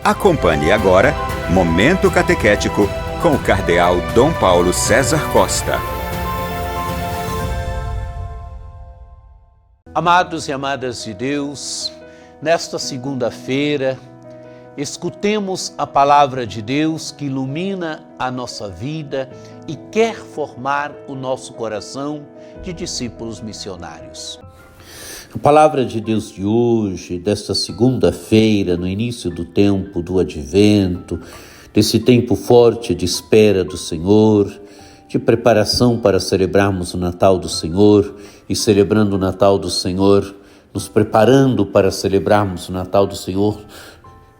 Acompanhe agora Momento Catequético com o Cardeal Dom Paulo César Costa. Amados e amadas de Deus, nesta segunda-feira, escutemos a palavra de Deus que ilumina a nossa vida e quer formar o nosso coração de discípulos missionários. A palavra de Deus de hoje, desta segunda-feira, no início do tempo do Advento, desse tempo forte de espera do Senhor, de preparação para celebrarmos o Natal do Senhor e celebrando o Natal do Senhor, nos preparando para celebrarmos o Natal do Senhor,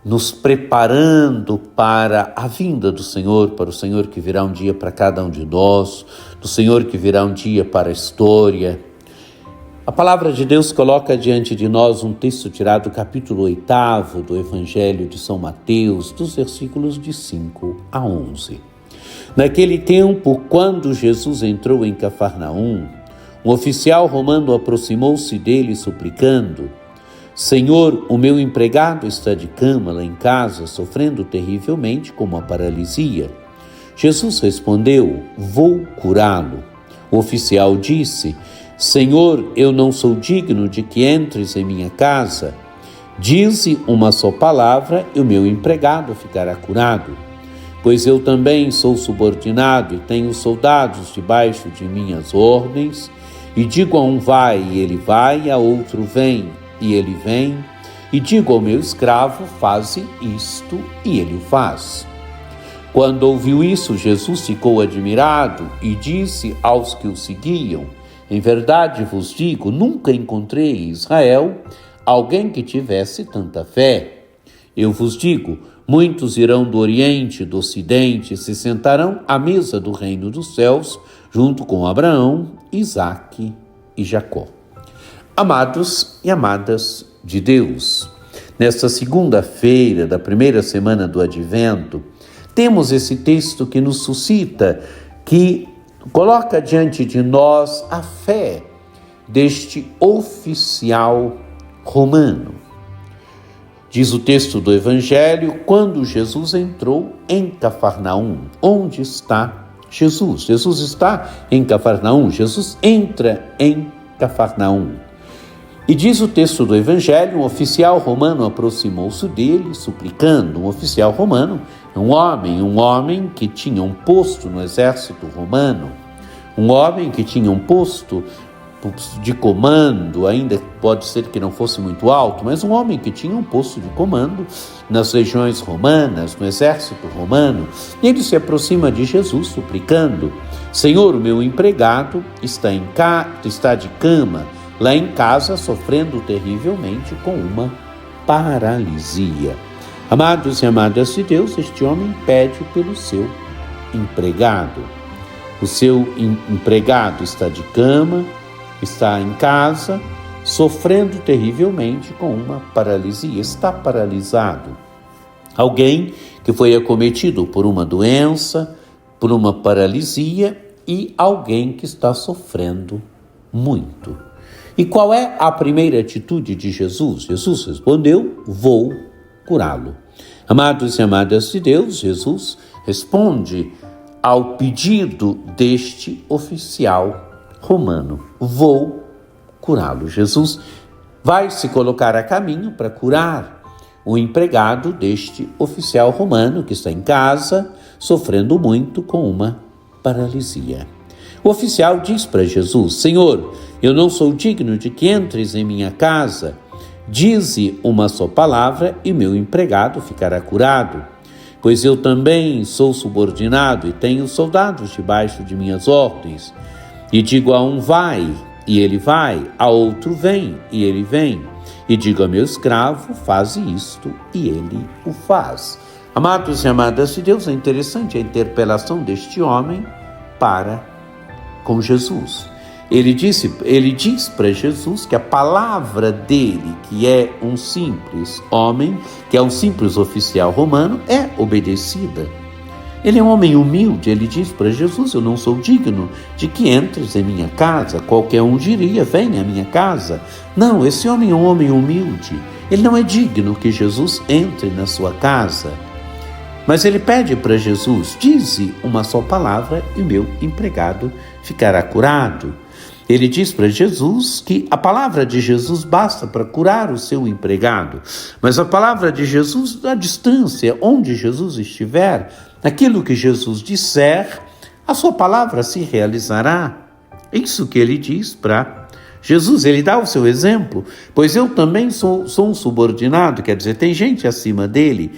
nos preparando para a vinda do Senhor, para o Senhor que virá um dia para cada um de nós, do Senhor que virá um dia para a história. A palavra de Deus coloca diante de nós um texto tirado do capítulo 8 do Evangelho de São Mateus, dos versículos de 5 a 11. Naquele tempo, quando Jesus entrou em Cafarnaum, um oficial romano aproximou-se dele suplicando: Senhor, o meu empregado está de cama lá em casa, sofrendo terrivelmente com uma paralisia. Jesus respondeu: Vou curá-lo. O oficial disse: Senhor, eu não sou digno de que entres em minha casa. Dize uma só palavra e o meu empregado ficará curado. Pois eu também sou subordinado e tenho soldados debaixo de minhas ordens, e digo a um vai e ele vai, a outro vem e ele vem, e digo ao meu escravo, faze isto e ele o faz. Quando ouviu isso, Jesus ficou admirado e disse aos que o seguiam: Em verdade vos digo, nunca encontrei em Israel alguém que tivesse tanta fé. Eu vos digo, muitos irão do Oriente e do Ocidente e se sentarão à mesa do reino dos céus, junto com Abraão, Isaque e Jacó. Amados e amadas de Deus, nesta segunda-feira da primeira semana do Advento, temos esse texto que nos suscita, que coloca diante de nós a fé deste oficial romano. Diz o texto do Evangelho, quando Jesus entrou em Cafarnaum. Onde está Jesus? Jesus está em Cafarnaum. Jesus entra em Cafarnaum. E diz o texto do Evangelho, um oficial romano aproximou-se dele, suplicando. Um oficial romano, um homem que tinha um posto no exército romano, um homem que tinha um posto de comando, ainda pode ser que não fosse muito alto, mas um homem que tinha um posto de comando nas legiões romanas, no exército romano. E ele se aproxima de Jesus suplicando: Senhor, o meu empregado está de cama, lá em casa, sofrendo terrivelmente com uma paralisia. Amados e amadas de Deus, este homem pede pelo seu empregado. O seu empregado está de cama, está em casa, sofrendo terrivelmente com uma paralisia, está paralisado. Alguém que foi acometido por uma doença, por uma paralisia, e alguém que está sofrendo muito. E qual é a primeira atitude de Jesus? Jesus respondeu: vou curá-lo. Amados e amadas de Deus, Jesus responde ao pedido deste oficial romano: vou curá-lo. Jesus vai se colocar a caminho para curar o empregado deste oficial romano que está em casa, sofrendo muito com uma paralisia. O oficial diz para Jesus: Senhor, eu não sou digno de que entres em minha casa. Dize uma só palavra e meu empregado ficará curado. Pois eu também sou subordinado e tenho soldados debaixo de minhas ordens. E digo a um vai, e ele vai, a outro vem, e ele vem. E digo a meu escravo, faze isto, e ele o faz. Amados e amadas de Deus, é interessante a interpelação deste homem para com Jesus. Ele diz para Jesus que a palavra dele, que é um simples homem, que é um simples oficial romano, é obedecida. Ele é um homem humilde, ele diz para Jesus: eu não sou digno de que entres em minha casa. Qualquer um diria: venha à minha casa. Não, esse homem é um homem humilde. ele não é digno que Jesus entre na sua casa. Mas ele pede para Jesus: dize uma só palavra e meu empregado ficará curado. Ele diz para Jesus que a palavra de Jesus basta para curar o seu empregado. Mas a palavra de Jesus, à distância, onde Jesus estiver, aquilo que Jesus disser, a sua palavra se realizará. É isso que ele diz para Jesus. Ele dá o seu exemplo, pois eu também sou um subordinado, quer dizer, tem gente acima dele.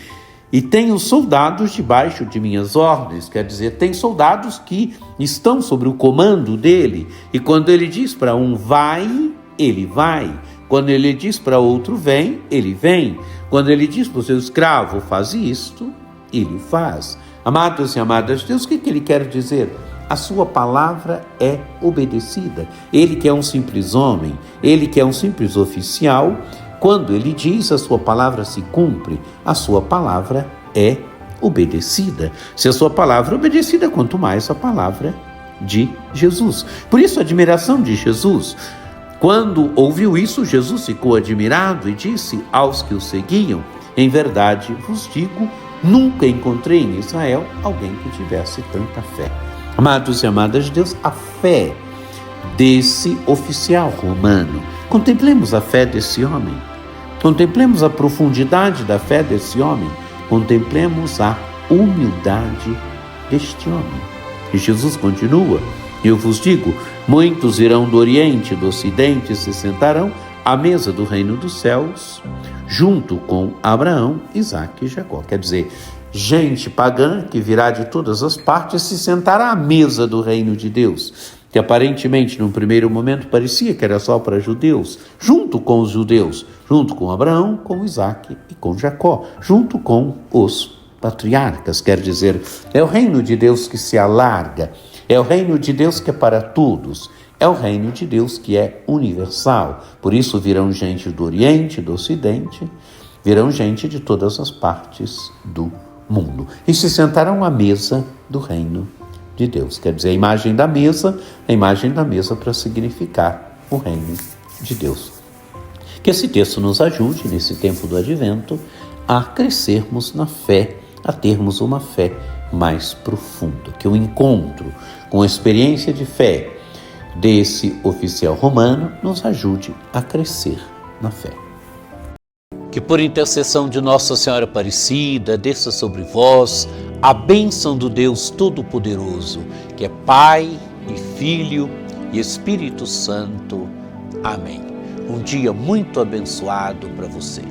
E tenho soldados debaixo de minhas ordens, quer dizer, tem soldados que estão sobre o comando dele. E quando ele diz para um vai, ele vai. Quando ele diz para outro vem, ele vem. Quando ele diz para o seu escravo faz isto, ele faz. Amados e amadas de Deus, o que ele quer dizer? A sua palavra é obedecida. Ele que é um simples homem, ele que é um simples oficial, quando ele diz, a sua palavra se cumpre, a sua palavra é obedecida. Se a sua palavra é obedecida, quanto mais a palavra de Jesus. Por isso a admiração de Jesus. Quando ouviu isso, Jesus ficou admirado e disse aos que o seguiam: em verdade vos digo, nunca encontrei em Israel alguém que tivesse tanta fé. Amados e amadas de Deus, a fé desse oficial romano. Contemplemos a fé desse homem. Contemplemos a profundidade da fé desse homem. Contemplemos a humildade deste homem. E Jesus continua: eu vos digo, muitos irão do Oriente e do Ocidente e se sentarão à mesa do reino dos céus, junto com Abraão, Isaque e Jacó. Quer dizer, gente pagã que virá de todas as partes se sentará à mesa do reino de Deus, que aparentemente, num primeiro momento, parecia que era só para judeus, junto com os judeus, junto com Abraão, com Isaque e com Jacó, junto com os patriarcas. Quer dizer, é o reino de Deus que se alarga, é o reino de Deus que é para todos, é o reino de Deus que é universal. Por isso virão gente do Oriente, do Ocidente, virão gente de todas as partes do mundo e se sentarão à mesa do reino de Deus. Quer dizer, a imagem da mesa para significar o reino de Deus. Que esse texto nos ajude, nesse tempo do Advento, a crescermos na fé, a termos uma fé mais profunda. Que o encontro com a experiência de fé desse oficial romano nos ajude a crescer na fé. Que por intercessão de Nossa Senhora Aparecida, desça sobre vós a bênção do Deus Todo-Poderoso, que é Pai e Filho e Espírito Santo. Amém. Um dia muito abençoado para você.